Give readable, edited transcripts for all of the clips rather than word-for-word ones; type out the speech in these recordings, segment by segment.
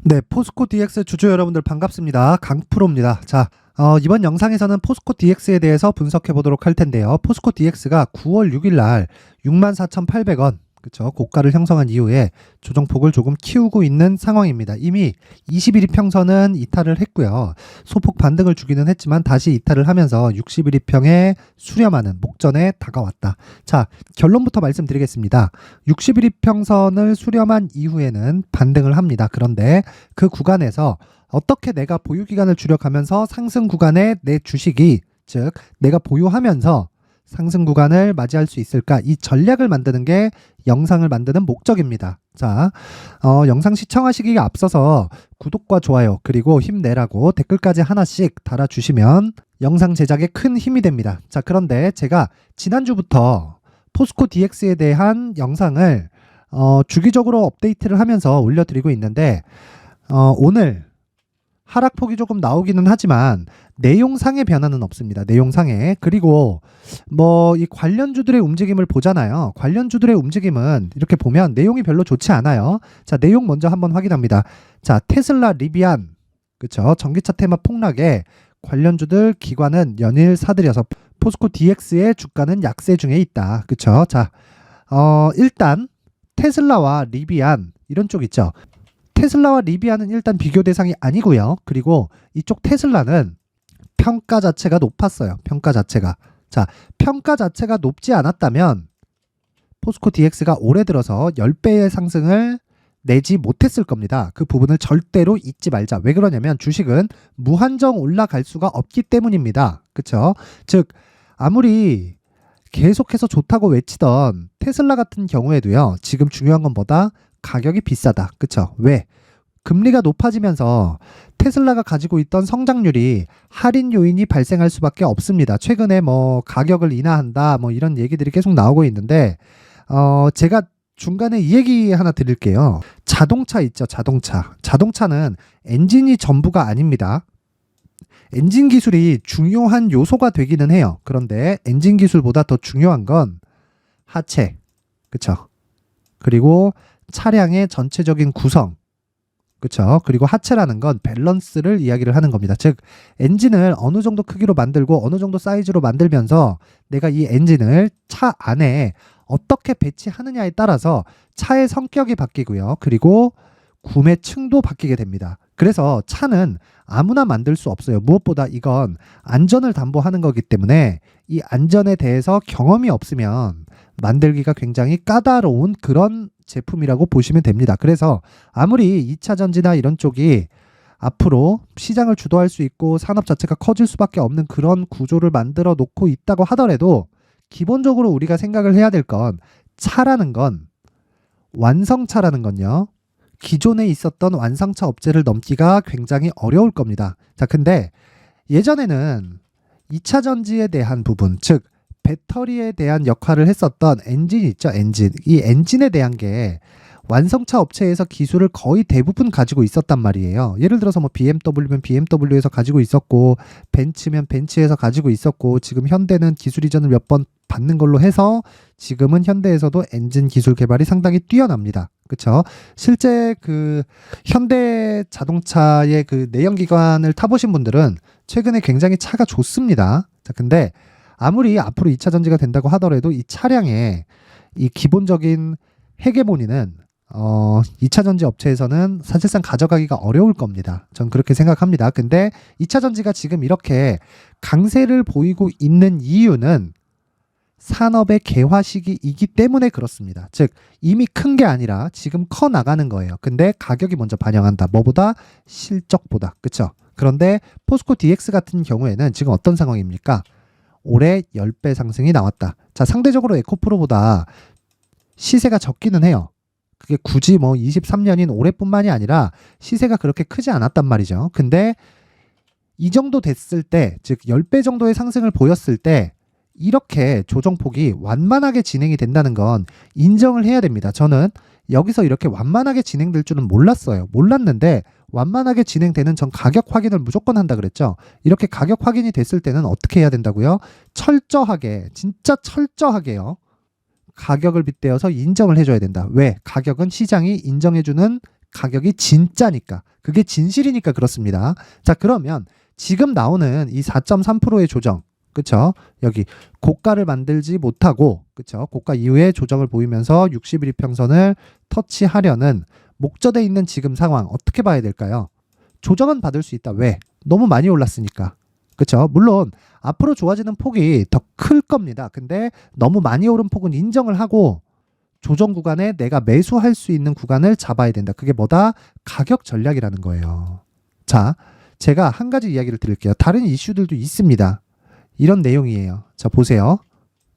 네, 포스코 DX 주주 여러분들 반갑습니다. 강프로입니다. 자, 이번 영상에서는 포스코 DX에 대해서 분석해 보도록 할 텐데요. 포스코 DX가 9월 6일 날 64,800원, 그쵸, 고가를 형성한 이후에 조정폭을 조금 키우고 있는 상황입니다. 이미 21이평선은 이탈을 했고요. 소폭 반등을 주기는 했지만 다시 이탈을 하면서 61이평에 수렴하는 목전에 다가왔다. 자, 결론부터 말씀드리겠습니다. 61이평선을 수렴한 이후에는 반등을 합니다. 그런데 그 구간에서 어떻게 내가 보유기간을 줄여가면서 상승 구간에 내 주식이, 즉 내가 보유하면서 상승 구간을 맞이할 수 있을까? 이 전략을 만드는 게 영상을 만드는 목적입니다. 자, 영상 시청하시기에 앞서서 구독과 좋아요 그리고 힘내라고 댓글까지 하나씩 달아주시면 영상 제작에 큰 힘이 됩니다. 자, 그런데 제가 지난주부터 포스코 DX에 대한 영상을 주기적으로 업데이트를 하면서 올려드리고 있는데 오늘 하락폭이 조금 나오기는 하지만 내용상의 변화는 없습니다. 내용상에. 그리고 이 관련주들의 움직임을 보잖아요. 관련주들의 움직임은 이렇게 보면 내용이 별로 좋지 않아요. 자, 내용 먼저 한번 확인합니다. 자, 테슬라, 리비안, 그쵸, 전기차 테마 폭락에 관련주들 기관은 연일 사들여서 포스코 DX의 주가는 약세 중에 있다. 그쵸. 자, 일단 테슬라와 리비안 이런 쪽 있죠. 테슬라와 리비안은 일단 비교 대상이 아니고요. 그리고 이쪽 테슬라는 평가 자체가 높았어요. 평가 자체가. 자, 평가 자체가 높지 않았다면 포스코 DX가 올해 들어서 10배의 상승을 내지 못했을 겁니다. 그 부분을 절대로 잊지 말자. 왜 그러냐면 주식은 무한정 올라갈 수가 없기 때문입니다. 그쵸? 즉 아무리 계속해서 좋다고 외치던 테슬라 같은 경우에도요. 지금 중요한 건 뭐다? 가격이 비싸다. 그쵸? 왜? 금리가 높아지면서 테슬라가 가지고 있던 성장률이 할인 요인이 발생할 수밖에 없습니다. 최근에 가격을 인하한다 이런 얘기들이 계속 나오고 있는데 제가 중간에 이 얘기 하나 드릴게요. 자동차 있죠. 자동차는 엔진이 전부가 아닙니다. 엔진 기술이 중요한 요소가 되기는 해요. 그런데 엔진 기술보다 더 중요한 건 하체, 그쵸? 그리고 차량의 전체적인 구성, 그쵸? 그리고 하체라는 건 밸런스를 이야기를 하는 겁니다. 즉 엔진을 어느 정도 크기로 만들고 어느 정도 사이즈로 만들면서 내가 이 엔진을 차 안에 어떻게 배치하느냐에 따라서 차의 성격이 바뀌고요. 그리고 구매층도 바뀌게 됩니다. 그래서 차는 아무나 만들 수 없어요. 무엇보다 이건 안전을 담보하는 거기 때문에 이 안전에 대해서 경험이 없으면 만들기가 굉장히 까다로운 그런 제품이라고 보시면 됩니다. 그래서 아무리 2차 전지나 이런 쪽이 앞으로 시장을 주도할 수 있고 산업 자체가 커질 수밖에 없는 그런 구조를 만들어 놓고 있다고 하더라도 기본적으로 우리가 생각을 해야 될 건 차라는 건, 완성차라는 건요, 기존에 있었던 완성차 업체를 넘기가 굉장히 어려울 겁니다. 자, 근데 예전에는 2차 전지에 대한 부분, 즉 배터리에 대한 역할을 했었던 엔진 있죠, 엔진. 이 엔진에 대한 게 완성차 업체에서 기술을 거의 대부분 가지고 있었단 말이에요. 예를 들어서 BMW면 BMW에서 가지고 있었고, 벤츠면 벤츠에서 가지고 있었고, 지금 현대는 기술 이전을 몇 번 받는 걸로 해서 지금은 현대에서도 엔진 기술 개발이 상당히 뛰어납니다. 그쵸? 실제 그 현대 자동차의 그 내연기관을 타보신 분들은 최근에 굉장히 차가 좋습니다. 자, 근데 아무리 앞으로 2차 전지가 된다고 하더라도 이 차량의 이 기본적인 헤게모니는 2차 전지 업체에서는 사실상 가져가기가 어려울 겁니다. 전 그렇게 생각합니다. 근데 2차 전지가 지금 이렇게 강세를 보이고 있는 이유는 산업의 개화 시기이기 때문에 그렇습니다. 즉 이미 큰 게 아니라 지금 커 나가는 거예요. 근데 가격이 먼저 반영한다. 뭐보다? 실적보다. 그쵸? 그런데 포스코 DX 같은 경우에는 지금 어떤 상황입니까? 올해 10배 상승이 나왔다. 자, 상대적으로 에코프로보다 시세가 적기는 해요. 그게 굳이 23년인 올해뿐만이 아니라 시세가 그렇게 크지 않았단 말이죠. 근데 이 정도 됐을 때, 즉 10배 정도의 상승을 보였을 때 이렇게 조정폭이 완만하게 진행이 된다는 건 인정을 해야 됩니다. 저는 여기서 이렇게 완만하게 진행될 줄은 몰랐어요. 몰랐는데 완만하게 진행되는 전 가격 확인을 무조건 한다 그랬죠. 이렇게 가격 확인이 됐을 때는 어떻게 해야 된다고요? 철저하게, 진짜 철저하게요, 가격을 빗대어서 인정을 해줘야 된다. 왜? 가격은 시장이 인정해주는 가격이 진짜니까. 그게 진실이니까 그렇습니다. 자, 그러면 지금 나오는 이 4.3%의 조정, 그쵸? 여기 고가를 만들지 못하고, 그쵸? 고가 이후에 조정을 보이면서 60일 이평선을 터치하려는 목젖에 있는 지금 상황 어떻게 봐야 될까요? 조정은 받을 수 있다. 왜? 너무 많이 올랐으니까. 그쵸? 물론 앞으로 좋아지는 폭이 더 클 겁니다. 근데 너무 많이 오른 폭은 인정을 하고 조정 구간에 내가 매수할 수 있는 구간을 잡아야 된다. 그게 뭐다? 가격 전략이라는 거예요. 자, 제가 한 가지 이야기를 드릴게요. 다른 이슈들도 있습니다. 이런 내용이에요. 자, 보세요.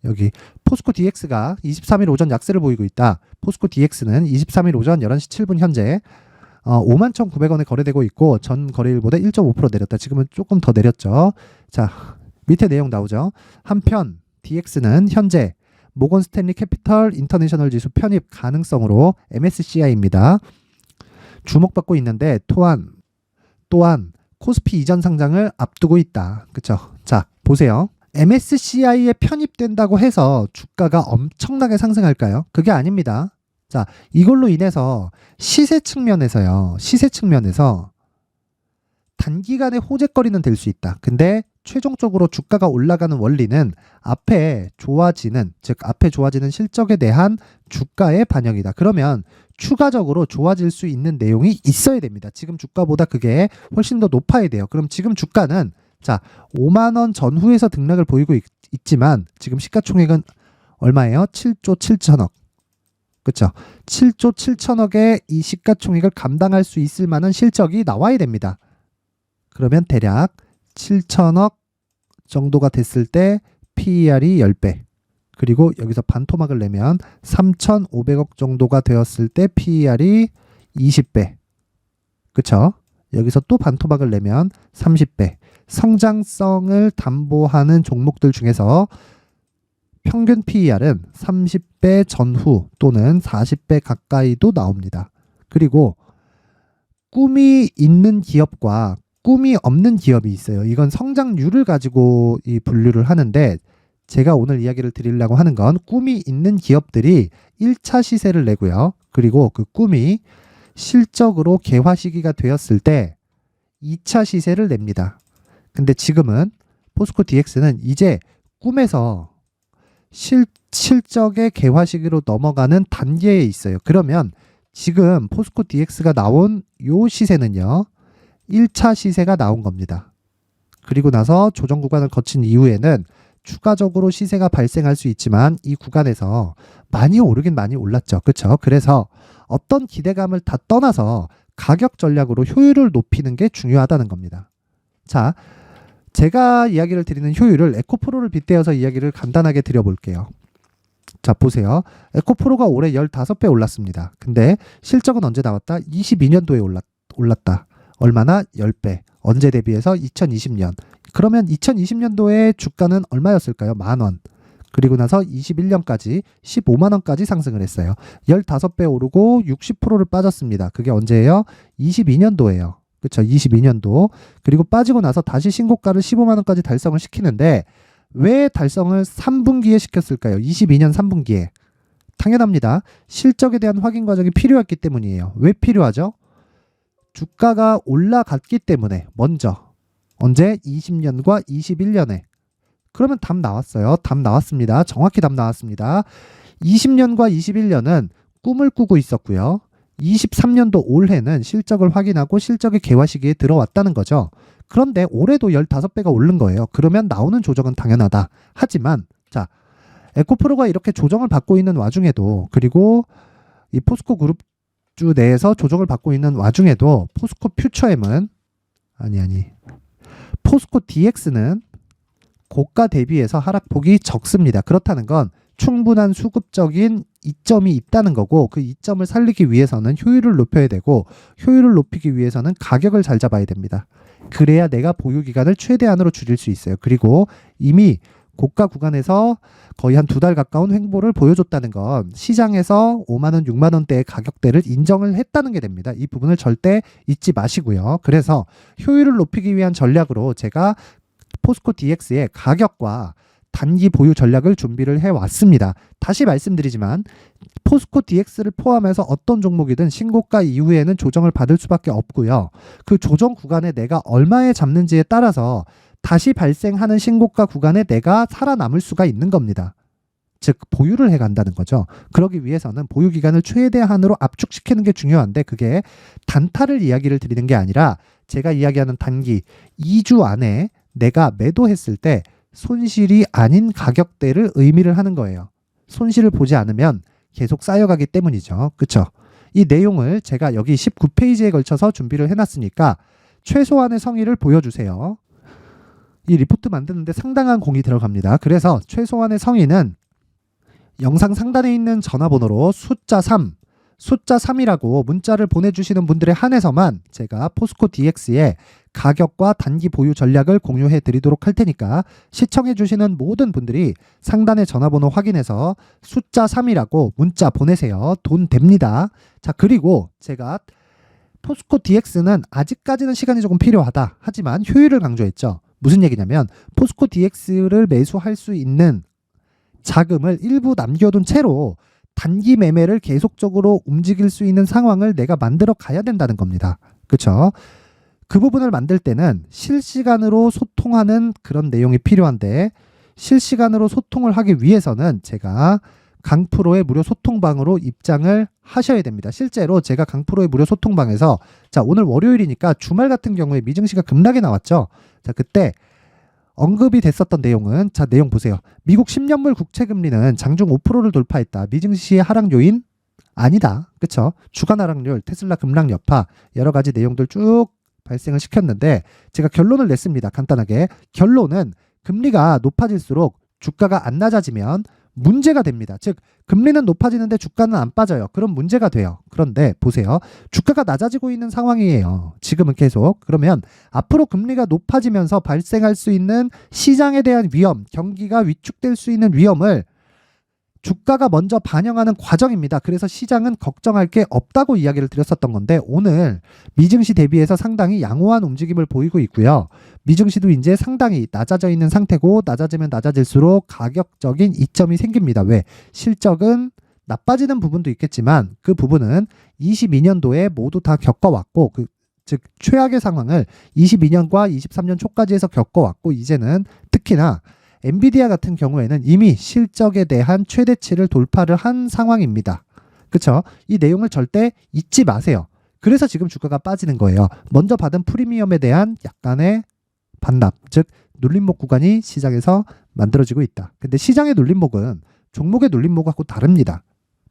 여기 포스코 DX가 23일 오전 약세를 보이고 있다. 포스코 DX는 23일 오전 11시 7분 현재 51,900원에 거래되고 있고 전 거래일보다 1.5% 내렸다. 지금은 조금 더 내렸죠. 자, 밑에 내용 나오죠. 한편 DX는 현재 모건 스탠리 캐피털 인터내셔널 지수 편입 가능성으로 MSCI입니다. 주목받고 있는데 또한 코스피 이전 상장을 앞두고 있다. 그쵸? 자, 보세요. MSCI에 편입된다고 해서 주가가 엄청나게 상승할까요? 그게 아닙니다. 자, 이걸로 인해서 시세 측면에서 단기간에 호재거리는 될 수 있다. 근데 최종적으로 주가가 올라가는 원리는 앞에 좋아지는 실적에 대한 주가의 반영이다. 그러면 추가적으로 좋아질 수 있는 내용이 있어야 됩니다. 지금 주가보다 그게 훨씬 더 높아야 돼요. 그럼 지금 주가는 자, 5만 원 전후에서 등락을 보이고 있지만 지금 시가총액은 얼마예요? 7조 7천억. 그렇죠? 7조 7천억의 이 시가총액을 감당할 수 있을 만한 실적이 나와야 됩니다. 그러면 대략 7천억 정도가 됐을 때 PER이 10배. 그리고 여기서 반토막을 내면 3,500억 정도가 되었을 때 PER이 20배. 그쵸? 여기서 또 반토막을 내면 30배. 성장성을 담보하는 종목들 중에서 평균 PER은 30배 전후 또는 40배 가까이도 나옵니다. 그리고 꿈이 있는 기업과 꿈이 없는 기업이 있어요. 이건 성장률을 가지고 이 분류를 하는데 제가 오늘 이야기를 드리려고 하는 건 꿈이 있는 기업들이 1차 시세를 내고요. 그리고 그 꿈이 실적으로 개화 시기가 되었을 때 2차 시세를 냅니다. 근데 지금은 포스코 DX는 이제 꿈에서 실적의 개화 시기로 넘어가는 단계에 있어요. 그러면 지금 포스코 DX가 나온 요 시세는요. 1차 시세가 나온 겁니다. 그리고 나서 조정 구간을 거친 이후에는 추가적으로 시세가 발생할 수 있지만 이 구간에서 많이 오르긴 많이 올랐죠. 그렇죠? 그래서 어떤 기대감을 다 떠나서 가격 전략으로 효율을 높이는 게 중요하다는 겁니다. 자, 제가 이야기를 드리는 효율을 에코프로를 빗대어서 이야기를 간단하게 드려볼게요. 자, 보세요. 에코프로가 올해 15배 올랐습니다. 근데 실적은 언제 나왔다? 22년도에 올랐다. 얼마나? 10배. 언제 대비해서? 2020년. 그러면 2020년도에 주가는 얼마였을까요? 10,000원. 그리고 나서 21년까지 15만 원까지 상승을 했어요. 15배 오르고 60%를 빠졌습니다. 그게 언제예요? 22년도예요. 그렇죠? 22년도. 그리고 빠지고 나서 다시 신고가를 15만 원까지 달성을 시키는데 왜 달성을 3분기에 시켰을까요? 22년 3분기에. 당연합니다. 실적에 대한 확인 과정이 필요했기 때문이에요. 왜 필요하죠? 주가가 올라갔기 때문에 먼저 언제? 20년과 21년에. 그러면 답 나왔어요. 답 나왔습니다. 정확히 답 나왔습니다. 20년과 21년은 꿈을 꾸고 있었고요. 23년도 올해는 실적을 확인하고 실적의 개화 시기에 들어왔다는 거죠. 그런데 올해도 15배가 오른 거예요. 그러면 나오는 조정은 당연하다. 하지만 자, 에코프로가 이렇게 조정을 받고 있는 와중에도 그리고 이 포스코 그룹주 내에서 조정을 받고 있는 와중에도 포스코 퓨처엠은 포스코 DX는 고가 대비해서 하락폭이 적습니다. 그렇다는 건 충분한 수급적인 이점이 있다는 거고 그 이점을 살리기 위해서는 효율을 높여야 되고 효율을 높이기 위해서는 가격을 잘 잡아야 됩니다. 그래야 내가 보유 기간을 최대한으로 줄일 수 있어요. 그리고 이미 고가 구간에서 거의 한 2달 가까운 횡보를 보여줬다는 건 시장에서 5만 원, 6만 원대의 가격대를 인정을 했다는 게 됩니다. 이 부분을 절대 잊지 마시고요. 그래서 효율을 높이기 위한 전략으로 제가 포스코 DX의 가격과 단기 보유 전략을 준비를 해왔습니다. 다시 말씀드리지만 포스코 DX를 포함해서 어떤 종목이든 신고가 이후에는 조정을 받을 수밖에 없고요. 그 조정 구간에 내가 얼마에 잡는지에 따라서 다시 발생하는 신고가 구간에 내가 살아남을 수가 있는 겁니다. 즉 보유를 해간다는 거죠. 그러기 위해서는 보유 기간을 최대한으로 압축시키는 게 중요한데 그게 단타를 이야기를 드리는 게 아니라 제가 이야기하는 단기 2주 안에 내가 매도했을 때 손실이 아닌 가격대를 의미를 하는 거예요. 손실을 보지 않으면 계속 쌓여가기 때문이죠. 그렇죠? 이 내용을 제가 여기 19페이지에 걸쳐서 준비를 해놨으니까 최소한의 성의를 보여주세요. 이 리포트 만드는데 상당한 공이 들어갑니다. 그래서 최소한의 성의는 영상 상단에 있는 전화번호로 숫자 3이라고 문자를 보내주시는 분들에 한해서만 제가 포스코 DX의 가격과 단기 보유 전략을 공유해 드리도록 할 테니까 시청해 주시는 모든 분들이 상단의 전화번호 확인해서 숫자 3이라고 문자 보내세요. 돈 됩니다. 자, 그리고 제가 포스코 DX는 아직까지는 시간이 조금 필요하다. 하지만 효율을 강조했죠. 무슨 얘기냐면 포스코 DX를 매수할 수 있는 자금을 일부 남겨둔 채로 단기 매매를 계속적으로 움직일 수 있는 상황을 내가 만들어 가야 된다는 겁니다. 그렇죠? 그 부분을 만들 때는 실시간으로 소통하는 그런 내용이 필요한데 실시간으로 소통을 하기 위해서는 제가 강프로의 무료 소통방으로 입장을 하셔야 됩니다. 실제로 제가 강프로의 무료 소통방에서 자, 오늘 월요일이니까 주말 같은 경우에 미증시가 급락이 나왔죠. 자, 그때 언급이 됐었던 내용은 자, 내용 보세요. 미국 10년물 국채금리는 장중 5%를 돌파했다. 미증시의 하락 요인? 아니다. 그쵸? 주간 하락률, 테슬라 급락 여파 여러 가지 내용들 쭉 발생을 시켰는데 제가 결론을 냈습니다. 간단하게. 결론은 금리가 높아질수록 주가가 안 낮아지면 문제가 됩니다. 즉 금리는 높아지는데 주가는 안 빠져요. 그럼 문제가 돼요. 그런데 보세요. 주가가 낮아지고 있는 상황이에요. 지금은 계속. 그러면 앞으로 금리가 높아지면서 발생할 수 있는 시장에 대한 위험, 경기가 위축될 수 있는 위험을 주가가 먼저 반영하는 과정입니다. 그래서 시장은 걱정할 게 없다고 이야기를 드렸었던 건데 오늘 미증시 대비해서 상당히 양호한 움직임을 보이고 있고요. 미증시도 이제 상당히 낮아져 있는 상태고 낮아지면 낮아질수록 가격적인 이점이 생깁니다. 왜? 실적은 나빠지는 부분도 있겠지만 그 부분은 22년도에 모두 다 겪어왔고 즉 최악의 상황을 22년과 23년 초까지 해서 겪어왔고 이제는 특히나 엔비디아 같은 경우에는 이미 실적에 대한 최대치를 돌파를 한 상황입니다. 그렇죠? 이 내용을 절대 잊지 마세요. 그래서 지금 주가가 빠지는 거예요. 먼저 받은 프리미엄에 대한 약간의 반납, 즉 눌림목 구간이 시장에서 만들어지고 있다. 근데 시장의 눌림목은 종목의 눌림목하고 다릅니다.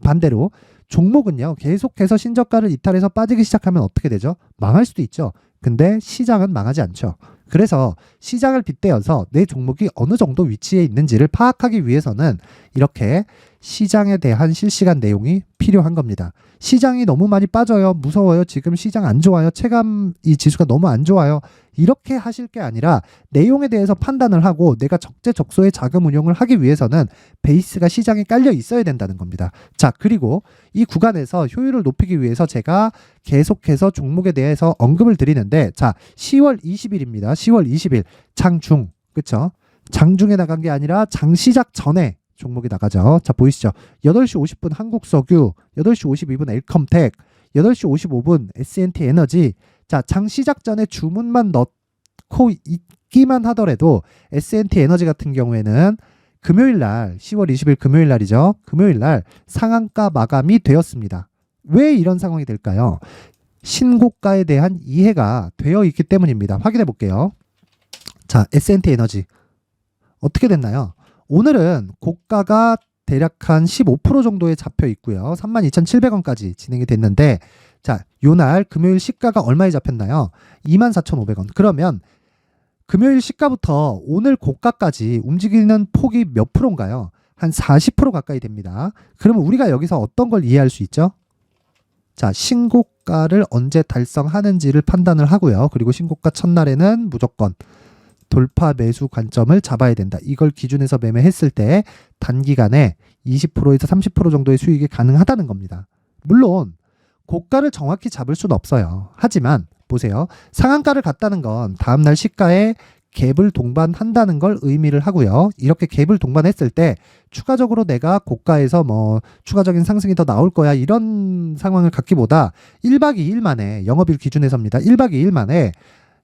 반대로 종목은요. 계속해서 신저가를 이탈해서 빠지기 시작하면 어떻게 되죠? 망할 수도 있죠. 근데 시장은 망하지 않죠. 그래서 시장을 빗대어서 내 종목이 어느 정도 위치에 있는지를 파악하기 위해서는 이렇게 시장에 대한 실시간 내용이 필요한 겁니다. 시장이 너무 많이 빠져요. 무서워요. 지금 시장 안 좋아요. 체감 이 지수가 너무 안 좋아요. 이렇게 하실 게 아니라 내용에 대해서 판단을 하고 내가 적재적소의 자금 운용을 하기 위해서는 베이스가 시장에 깔려 있어야 된다는 겁니다. 자, 그리고 이 구간에서 효율을 높이기 위해서 제가 계속해서 종목에 대해서 언급을 드리는데 자, 10월 20일입니다. 10월 20일 장중, 그쵸? 장중에 나간 게 아니라 장 시작 전에 종목이 나가죠. 자, 보이시죠? 8시 50분 한국석유, 8시 52분 엘컴텍, 8시 55분 S&T 에너지. 자, 장 시작 전에 주문만 넣고 있기만 하더라도 S&T 에너지 같은 경우에는 금요일 날 10월 20일 금요일 날이죠. 금요일 날 상한가 마감이 되었습니다. 왜 이런 상황이 될까요? 신고가에 대한 이해가 되어 있기 때문입니다. 확인해 볼게요. 자, S&T 에너지 어떻게 됐나요? 오늘은 고가가 대략 한 15% 정도에 잡혀 있고요. 32,700원까지 진행이 됐는데 자, 요날 금요일 시가가 얼마에 잡혔나요? 24,500원. 그러면 금요일 시가부터 오늘 고가까지 움직이는 폭이 몇 프로인가요? 한 40% 가까이 됩니다. 그러면 우리가 여기서 어떤 걸 이해할 수 있죠? 자, 신고가를 언제 달성하는지를 판단을 하고요. 그리고 신고가 첫날에는 무조건 돌파 매수 관점을 잡아야 된다. 이걸 기준해서 매매했을 때 단기간에 20%에서 30% 정도의 수익이 가능하다는 겁니다. 물론 고가를 정확히 잡을 수는 없어요. 하지만 보세요. 상한가를 갔다는 건 다음날 시가에 갭을 동반한다는 걸 의미를 하고요. 이렇게 갭을 동반했을 때 추가적으로 내가 고가에서 뭐 추가적인 상승이 더 나올 거야 이런 상황을 갖기보다 1박 2일 만에 영업일 기준에서입니다. 1박 2일 만에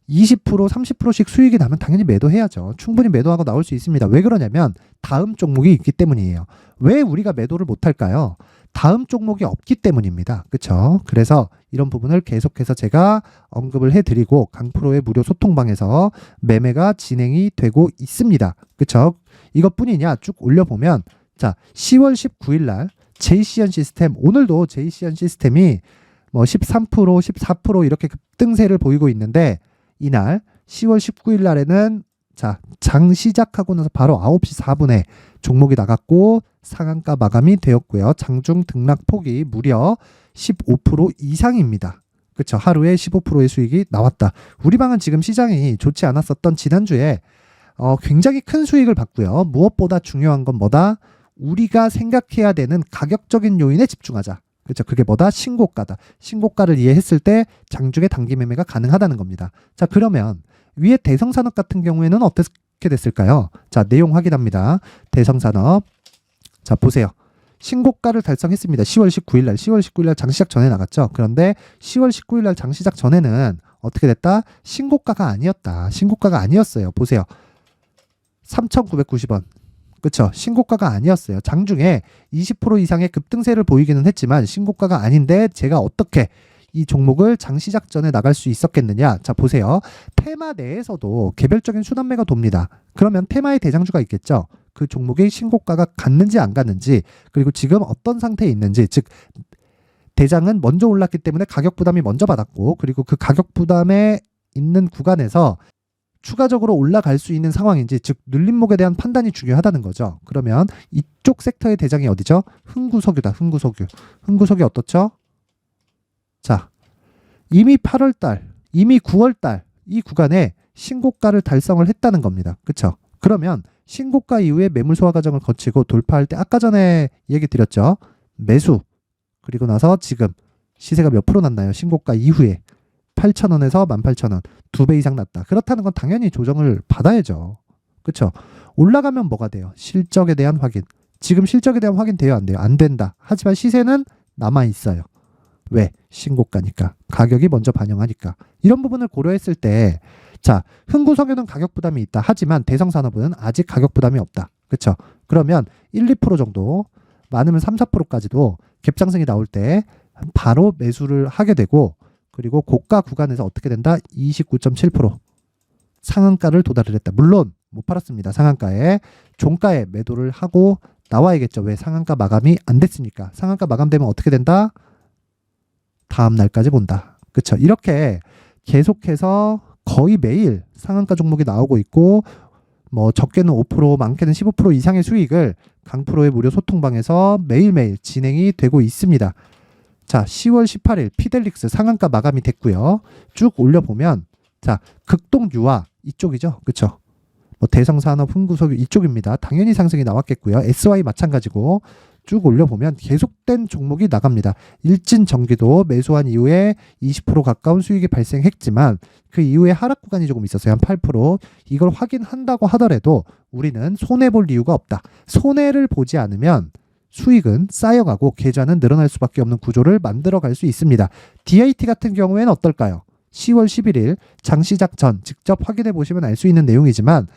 20% 30%씩 수익이 나면 당연히 매도해야죠. 충분히 매도하고 나올 수 있습니다. 왜 그러냐면 다음 종목이 있기 때문이에요. 왜 우리가 매도를 못할까요? 다음 종목이 없기 때문입니다. 그렇죠? 그래서 이런 부분을 계속해서 제가 언급을 해드리고 강프로의 무료 소통방에서 매매가 진행이 되고 있습니다. 그렇죠? 이것뿐이냐 쭉 올려보면 자 10월 19일 날 JCN 시스템 오늘도 JCN 시스템이 뭐 13% 14% 이렇게 급등세를 보이고 있는데 이날 10월 19일 날에는 자, 장 시작하고 나서 바로 9시 4분에 종목이 나갔고 상한가 마감이 되었고요. 장중 등락 폭이 무려 15% 이상입니다. 그렇죠. 하루에 15%의 수익이 나왔다. 우리 방은 지금 시장이 좋지 않았었던 지난주에 굉장히 큰 수익을 봤고요. 무엇보다 중요한 건 뭐다? 우리가 생각해야 되는 가격적인 요인에 집중하자. 그렇죠. 그게 뭐다? 신고가다. 신고가를 이해했을 때 장중에 단기 매매가 가능하다는 겁니다. 자, 그러면 위에 대성산업 같은 경우에는 어떻게 됐을까요? 자, 내용 확인합니다. 대성산업. 자, 보세요. 신고가를 달성했습니다. 10월 19일 날. 10월 19일 날 장시작 전에 나갔죠. 그런데 10월 19일 날 장시작 전에는 어떻게 됐다? 신고가가 아니었다. 신고가가 아니었어요. 보세요. 3,990원. 그렇죠. 신고가가 아니었어요. 장중에 20% 이상의 급등세를 보이기는 했지만 신고가가 아닌데 제가 어떻게 이 종목을 장시작 전에 나갈 수 있었겠느냐. 자, 보세요. 테마 내에서도 개별적인 순환매가 돕니다. 그러면 테마의 대장주가 있겠죠. 그 종목의 신고가가 갔는지 안 갔는지 그리고 지금 어떤 상태에 있는지 즉 대장은 먼저 올랐기 때문에 가격 부담이 먼저 받았고 그리고 그 가격 부담에 있는 구간에서 추가적으로 올라갈 수 있는 상황인지 즉 눌림목에 대한 판단이 중요하다는 거죠. 그러면 이쪽 섹터의 대장이 어디죠? 흥구석유다. 흥구석유. 흥구석유 어떻죠? 자, 이미 8월달, 이미 9월달 이 구간에 신고가를 달성을 했다는 겁니다. 그렇죠? 그러면 신고가 이후에 매물 소화 과정을 거치고 돌파할 때 아까 전에 얘기 드렸죠. 매수. 그리고 나서 지금 시세가 몇 프로 났나요? 신고가 이후에 8,000원에서 18,000원. 2배 이상 났다. 그렇다는 건 당연히 조정을 받아야죠. 그렇죠? 올라가면 뭐가 돼요? 실적에 대한 확인. 지금 실적에 대한 확인 돼요? 안 돼요? 안 된다. 하지만 시세는 남아있어요. 왜? 신고가니까. 가격이 먼저 반영하니까. 이런 부분을 고려했을 때 자, 흥구석유는 가격 부담이 있다. 하지만 대성산업은 아직 가격 부담이 없다. 그렇죠? 그러면 1, 2% 정도 많으면 3, 4%까지도 갭상승이 나올 때 바로 매수를 하게 되고 그리고 고가 구간에서 어떻게 된다? 29.7% 상한가를 도달을 했다. 물론 못 팔았습니다. 상한가에 종가에 매도를 하고 나와야겠죠. 왜? 상한가 마감이 안 됐으니까. 상한가 마감되면 어떻게 된다? 다음 날까지 본다. 그렇죠? 이렇게 계속해서 거의 매일 상한가 종목이 나오고 있고 뭐 적게는 5% 많게는 15% 이상의 수익을 강프로의 무료 소통방에서 매일매일 진행이 되고 있습니다. 자, 10월 18일 피델릭스 상한가 마감이 됐고요. 쭉 올려보면 자, 극동유화 이쪽이죠. 그렇죠? 뭐 대성산업, 흥구석유 이쪽입니다. 당연히 상승이 나왔겠고요. SY 마찬가지고 쭉 올려보면 계속된 종목이 나갑니다. 일진전기도 매수한 이후에 20% 가까운 수익이 발생했지만 그 이후에 하락 구간이 조금 있었어요. 한 8%. 이걸 확인한다고 하더라도 우리는 손해볼 이유가 없다. 손해를 보지 않으면 수익은 쌓여가고 계좌는 늘어날 수밖에 없는 구조를 만들어갈 수 있습니다. DIT 같은 경우에는 어떨까요? 10월 11일 장시작 전 직접 확인해 보시면 알 수 있는 내용이지만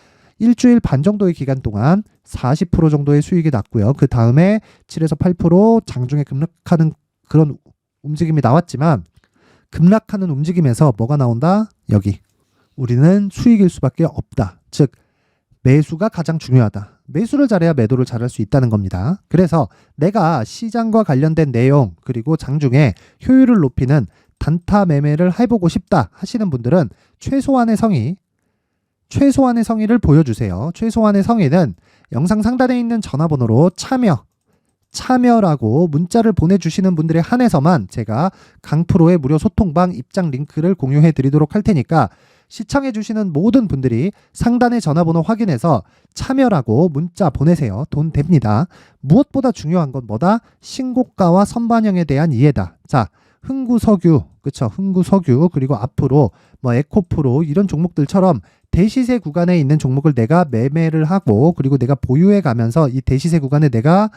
일주일 반 정도의 기간 동안 40% 정도의 수익이 났고요. 그 다음에 7에서 8% 장중에 급락하는 그런 움직임이 나왔지만 급락하는 움직임에서 뭐가 나온다? 여기. 우리는 수익일 수밖에 없다. 즉 매수가 가장 중요하다. 매수를 잘해야 매도를 잘할 수 있다는 겁니다. 그래서 내가 시장과 관련된 내용 그리고 장중에 효율을 높이는 단타 매매를 해보고 싶다 하시는 분들은 최소한의 성의를 보여주세요. 최소한의 성의는 영상 상단에 있는 전화번호로 참여라고 문자를 보내주시는 분들에 한해서만 제가 강프로의 무료 소통방 입장 링크를 공유해 드리도록 할 테니까 시청해주시는 모든 분들이 상단의 전화번호 확인해서 참여라고 문자 보내세요. 돈 됩니다. 무엇보다 중요한 건 뭐다? 신고가와 선반영에 대한 이해다. 자, 흥구석유, 그쵸? 흥구석유, 그리고 앞으로 뭐 에코프로 이런 종목들처럼 대시세 구간에 있는 종목을 내가 매매를 하고 그리고 내가 보유해 가면서 이 대시세 구간에 내가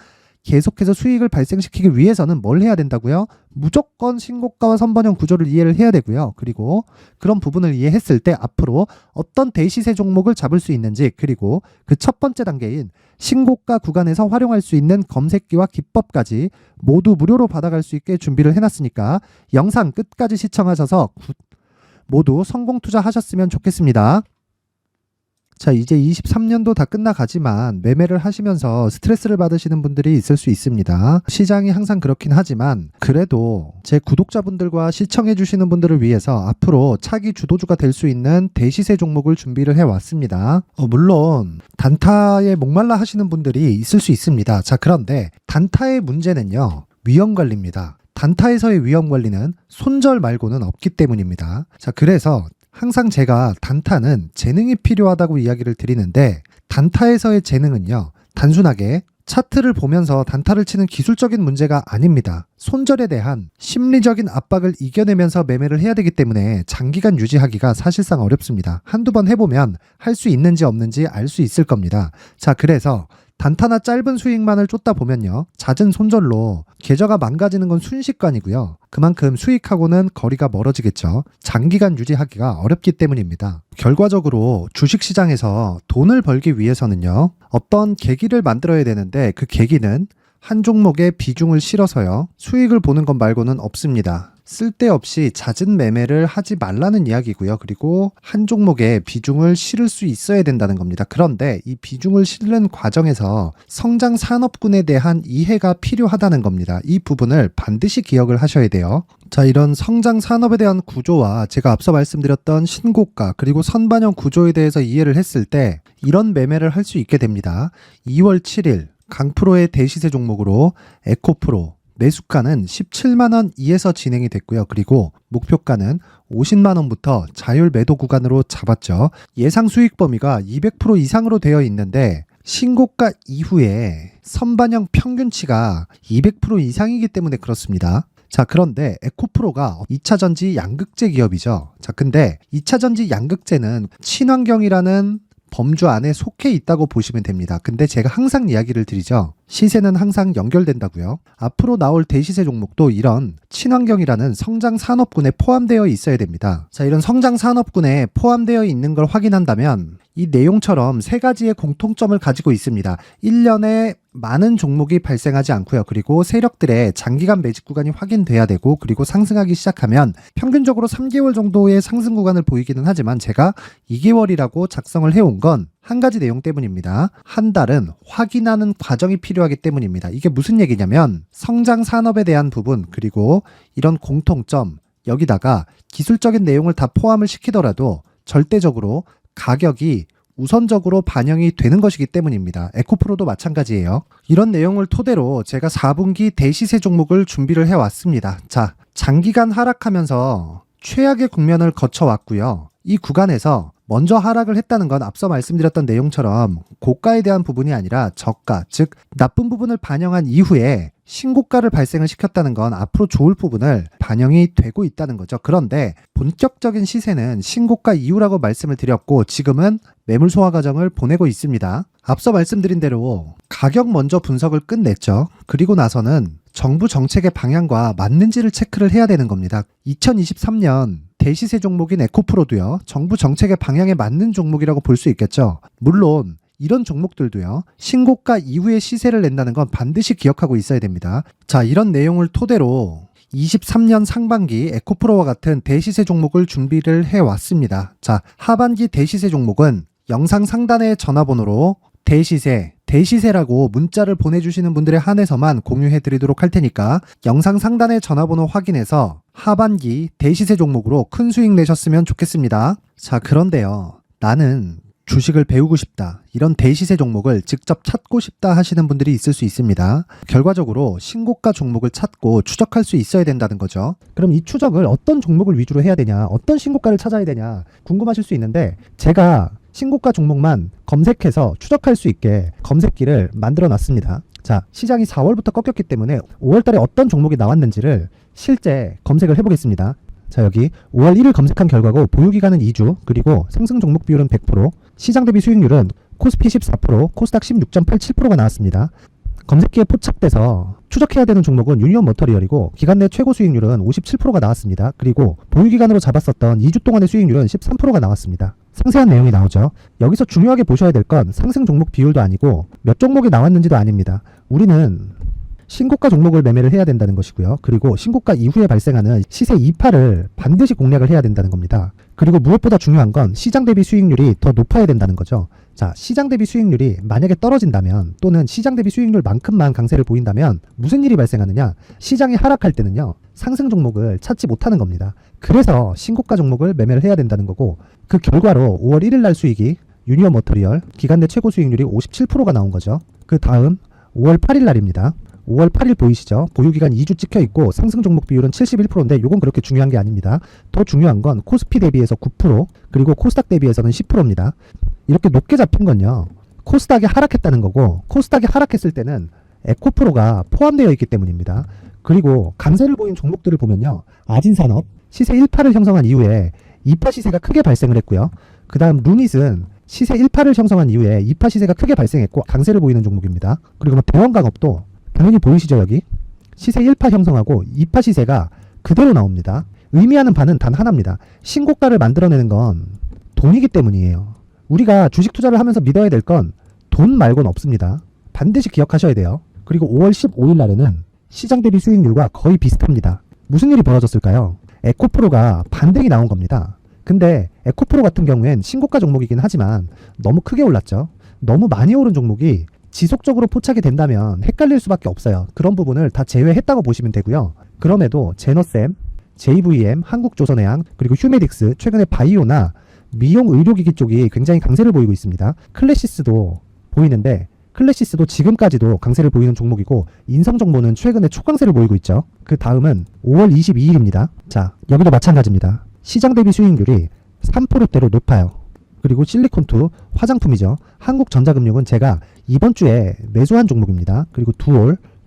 계속해서 수익을 발생시키기 위해서는 뭘 해야 된다고요? 무조건 신고가와 선반영 구조를 이해를 해야 되고요. 그리고 그런 부분을 이해했을 때 앞으로 어떤 대시세 종목을 잡을 수 있는지, 그리고 그 첫 번째 단계인 신고가 구간에서 활용할 수 있는 검색기와 기법까지 모두 무료로 받아갈 수 있게 준비를 해놨으니까 영상 끝까지 시청하셔서 모두 성공 투자하셨으면 좋겠습니다. 자, 이제 23년도 다 끝나가지만 매매를 하시면서 스트레스를 받으시는 분들이 있을 수 있습니다. 시장이 항상 그렇긴 하지만 그래도 제 구독자분들과 시청해 주시는 분들을 위해서 앞으로 차기 주도주가 될 수 있는 대시세 종목을 준비를 해왔습니다. 물론 단타에 목말라 하시는 분들이 있을 수 있습니다. 자, 그런데 단타의 문제는요, 위험관리입니다. 단타에서의 위험관리는 손절 말고는 없기 때문입니다. 자, 그래서 항상 제가 단타는 재능이 필요하다고 이야기를 드리는데, 단타에서의 재능은요, 단순하게 차트를 보면서 단타를 치는 기술적인 문제가 아닙니다. 손절에 대한 심리적인 압박을 이겨내면서 매매를 해야 되기 때문에 장기간 유지하기가 사실상 어렵습니다. 한두 번 해보면 할 수 있는지 없는지 알 수 있을 겁니다. 자, 그래서 단타나 짧은 수익만을 쫓다 보면요, 잦은 손절로 계좌가 망가지는 건 순식간이고요. 그만큼 수익하고는 거리가 멀어지겠죠. 장기간 유지하기가 어렵기 때문입니다. 결과적으로 주식시장에서 돈을 벌기 위해서는요, 어떤 계기를 만들어야 되는데 그 계기는 한 종목에 비중을 실어서요, 수익을 보는 것 말고는 없습니다. 쓸데없이 잦은 매매를 하지 말라는 이야기고요. 그리고 한 종목에 비중을 실을 수 있어야 된다는 겁니다. 그런데 이 비중을 실는 과정에서 성장 산업군에 대한 이해가 필요하다는 겁니다. 이 부분을 반드시 기억을 하셔야 돼요. 자, 이런 성장 산업에 대한 구조와 제가 앞서 말씀드렸던 신고가 그리고 선반영 구조에 대해서 이해를 했을 때 이런 매매를 할 수 있게 됩니다. 2월 7일 강프로의 대시세 종목으로 에코프로 매수가는 17만원 이에서 진행이 됐고요. 그리고 목표가는 50만원부터 자율 매도 구간으로 잡았죠. 예상 수익 범위가 200% 이상으로 되어 있는데 신고가 이후에 선반영 평균치가 200% 이상이기 때문에 그렇습니다. 자, 그런데 에코프로가 2차전지 양극재 기업이죠. 자, 근데 2차전지 양극재는 친환경이라는 범주 안에 속해 있다고 보시면 됩니다. 근데 제가 항상 이야기를 드리죠. 시세는 항상 연결된다고요. 앞으로 나올 대시세 종목도 이런 친환경이라는 성장 산업군에 포함되어 있어야 됩니다. 자, 이런 성장 산업군에 포함되어 있는 걸 확인한다면 이 내용처럼 세 가지의 공통점을 가지고 있습니다. 1년에 많은 종목이 발생하지 않고요. 그리고 세력들의 장기간 매집 구간이 확인돼야 되고, 그리고 상승하기 시작하면 평균적으로 3개월 정도의 상승 구간을 보이기는 하지만 제가 2개월이라고 작성을 해온 건 한 가지 내용 때문입니다. 한 달은 확인하는 과정이 필요하기 때문입니다. 이게 무슨 얘기냐면 성장 산업에 대한 부분, 그리고 이런 공통점, 여기다가 기술적인 내용을 다 포함을 시키더라도 절대적으로 가격이 우선적으로 반영이 되는 것이기 때문입니다. 에코프로도 마찬가지예요. 이런 내용을 토대로 제가 4분기 대시세 종목을 준비를 해왔습니다. 자, 장기간 하락하면서 최악의 국면을 거쳐왔고요. 이 구간에서 먼저 하락을 했다는 건 앞서 말씀드렸던 내용처럼 고가에 대한 부분이 아니라 저가, 즉 나쁜 부분을 반영한 이후에 신고가를 발생을 시켰다는 건 앞으로 좋을 부분을 반영이 되고 있다는 거죠. 그런데 본격적인 시세는 신고가 이후라고 말씀을 드렸고 지금은 매물 소화 과정을 보내고 있습니다. 앞서 말씀드린 대로 가격 먼저 분석을 끝냈죠. 그리고 나서는 정부 정책의 방향과 맞는지를 체크를 해야 되는 겁니다. 2023년 대시세 종목인 에코프로도요, 정부 정책의 방향에 맞는 종목이라고 볼 수 있겠죠. 물론 이런 종목들도요, 신고가 이후에 시세를 낸다는 건 반드시 기억하고 있어야 됩니다. 자, 이런 내용을 토대로 23년 상반기 에코프로와 같은 대시세 종목을 준비를 해왔습니다. 자, 하반기 대시세 종목은 영상 상단의 전화번호로 대시세라고 문자를 보내주시는 분들에 한해서만 공유해드리도록 할 테니까 영상 상단의 전화번호 확인해서 하반기 대시세 종목으로 큰 수익 내셨으면 좋겠습니다. 자, 그런데요, 나는 주식을 배우고 싶다, 이런 대시세 종목을 직접 찾고 싶다 하시는 분들이 있을 수 있습니다. 결과적으로 신고가 종목을 찾고 추적할 수 있어야 된다는 거죠. 그럼 이 추적을 어떤 종목을 위주로 해야 되냐, 어떤 신고가를 찾아야 되냐 궁금하실 수 있는데, 제가 신고가 종목만 검색해서 추적할 수 있게 검색기를 만들어 놨습니다. 자, 시장이 4월부터 꺾였기 때문에 5월달에 어떤 종목이 나왔는지를 실제 검색을 해보겠습니다. 자, 여기 5월 1일 검색한 결과고 보유기간은 2주, 그리고 상승 종목 비율은 100%, 시장 대비 수익률은 코스피 14%, 코스닥 16.87%가 나왔습니다. 검색기에 포착돼서 추적해야 되는 종목은 유니온 머터리얼이고 기간 내 최고 수익률은 57%가 나왔습니다. 그리고 보유기간으로 잡았었던 2주 동안의 수익률은 13%가 나왔습니다. 상세한 내용이 나오죠. 여기서 중요하게 보셔야 될 건 상승 종목 비율도 아니고 몇 종목이 나왔는지도 아닙니다. 우리는 신고가 종목을 매매를 해야 된다는 것이고요. 그리고 신고가 이후에 발생하는 시세 이파를 반드시 공략을 해야 된다는 겁니다. 그리고 무엇보다 중요한 건 시장 대비 수익률이 더 높아야 된다는 거죠. 자, 시장 대비 수익률이 만약에 떨어진다면 또는 시장 대비 수익률만큼만 강세를 보인다면 무슨 일이 발생하느냐? 시장이 하락할 때는요, 상승 종목을 찾지 못하는 겁니다. 그래서 신고가 종목을 매매를 해야 된다는 거고, 그 결과로 5월 1일 날 수익이 유니온 머터리얼 기간 내 최고 수익률이 57%가 나온 거죠. 그 다음 5월 8일 날입니다. 5월 8일 보이시죠? 보유기간 2주 찍혀 있고 상승 종목 비율은 71%인데 이건 그렇게 중요한 게 아닙니다. 더 중요한 건 코스피 대비해서 9%, 그리고 코스닥 대비해서는 10%입니다. 이렇게 높게 잡힌 건요, 코스닥이 하락했다는 거고, 코스닥이 하락했을 때는 에코프로가 포함되어 있기 때문입니다. 그리고 강세를 보인 종목들을 보면요, 아진산업 시세 1파를 형성한 이후에 2파 시세가 크게 발생을 했고요. 그 다음 루닛은 시세 1파를 형성한 이후에 2파 시세가 크게 발생했고 강세를 보이는 종목입니다. 그리고 뭐 대원강업도 당연히 보이시죠? 여기 시세 1파 형성하고 2파 시세가 그대로 나옵니다. 의미하는 바는 단 하나입니다. 신고가를 만들어내는 건 돈이기 때문이에요. 우리가 주식 투자를 하면서 믿어야 될 건 돈 말고는 없습니다. 반드시 기억하셔야 돼요. 그리고 5월 15일 날에는 시장 대비 수익률과 거의 비슷합니다. 무슨 일이 벌어졌을까요? 에코프로가 반등이 나온 겁니다. 근데 에코프로 같은 경우엔 신고가 종목이긴 하지만 너무 크게 올랐죠. 너무 많이 오른 종목이 지속적으로 포착이 된다면 헷갈릴 수밖에 없어요. 그런 부분을 다 제외했다고 보시면 되고요. 그럼에도 제너셈, JVM, 한국조선해양, 그리고 휴메딕스, 최근에 바이오나 미용 의료기기 쪽이 굉장히 강세를 보이고 있습니다. 클래시스도 보이는데 클래시스도 지금까지도 강세를 보이는 종목이고 인성정보는 최근에 초강세를 보이고 있죠. 그 다음은 5월 22일입니다. 자, 여기도 마찬가지입니다. 시장 대비 수익률이 3%대로 높아요. 그리고 실리콘2 화장품이죠. 한국전자금융은 제가 이번 주에 매수한 종목입니다. 그리고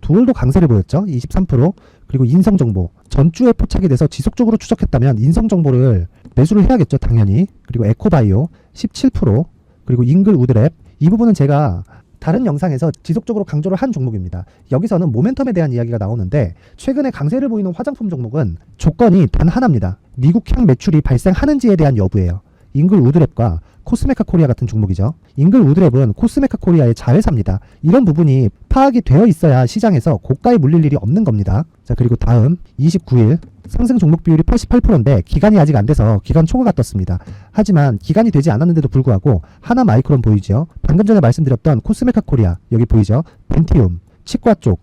두올도 강세를 보였죠. 23%. 그리고 인성정보 전주에 포착이 돼서 지속적으로 추적했다면 인성정보를 매수를 해야겠죠. 당연히. 그리고 에코바이오 17%. 그리고 잉글 우드랩 이 부분은 제가 다른 영상에서 지속적으로 강조를 한 종목입니다. 여기서는 모멘텀에 대한 이야기가 나오는데 최근에 강세를 보이는 화장품 종목은 조건이 단 하나입니다. 미국향 매출이 발생하는지에 대한 여부예요. 잉글 우드랩과 코스메카 코리아 같은 종목이죠. 잉글 우드랩은 코스메카 코리아의 자회사입니다. 이런 부분이 파악이 되어 있어야 시장에서 고가에 물릴 일이 없는 겁니다. 자, 그리고 다음 29일 상승 종목 비율이 88%인데 기간이 아직 안 돼서 기간 초과가 떴습니다. 하지만 기간이 되지 않았는데도 불구하고 하나 마이크론 보이죠. 방금 전에 말씀드렸던 코스메카 코리아 여기 보이죠. 벤티움, 치과 쪽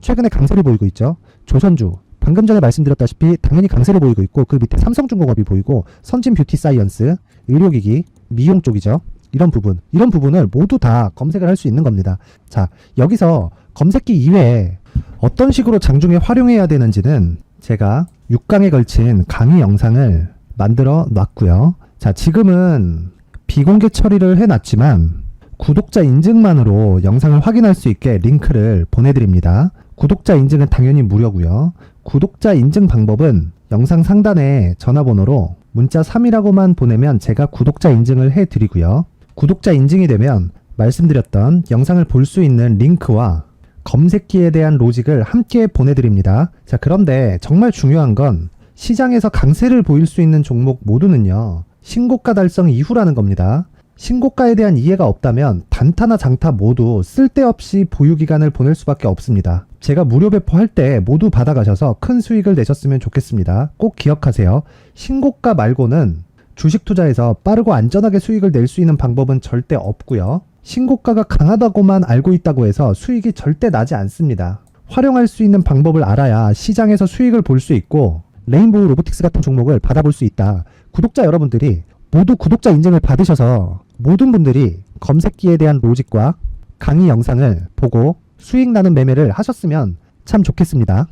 최근에 강세를 보이고 있죠. 조선주 방금 전에 말씀드렸다시피 당연히 강세를 보이고 있고 그 밑에 삼성중공업이 보이고 선진 뷰티 사이언스, 의료기기, 미용 쪽이죠. 이런 부분을 모두 다 검색을 할 수 있는 겁니다. 자, 여기서 검색기 이외에 어떤 식으로 장중에 활용해야 되는지는 제가 6강에 걸친 강의 영상을 만들어 놨고요. 자, 지금은 비공개 처리를 해놨지만 구독자 인증만으로 영상을 확인할 수 있게 링크를 보내드립니다. 구독자 인증은 당연히 무료고요. 구독자 인증 방법은 영상 상단에 전화번호로 문자 3이라고만 보내면 제가 구독자 인증을 해드리고요. 구독자 인증이 되면 말씀드렸던 영상을 볼 수 있는 링크와 검색기에 대한 로직을 함께 보내드립니다. 자, 그런데 정말 중요한 건 시장에서 강세를 보일 수 있는 종목 모두는요, 신고가 달성 이후라는 겁니다. 신고가에 대한 이해가 없다면 단타나 장타 모두 쓸데없이 보유기간을 보낼 수밖에 없습니다. 제가 무료 배포할 때 모두 받아가셔서 큰 수익을 내셨으면 좋겠습니다. 꼭 기억하세요. 신고가 말고는 주식 투자에서 빠르고 안전하게 수익을 낼 수 있는 방법은 절대 없고요. 신고가가 강하다고만 알고 있다고 해서 수익이 절대 나지 않습니다. 활용할 수 있는 방법을 알아야 시장에서 수익을 볼 수 있고 레인보우 로보틱스 같은 종목을 받아볼 수 있다. 구독자 여러분들이 모두 구독자 인증을 받으셔서 모든 분들이 검색기에 대한 로직과 강의 영상을 보고 수익 나는 매매를 하셨으면 참 좋겠습니다.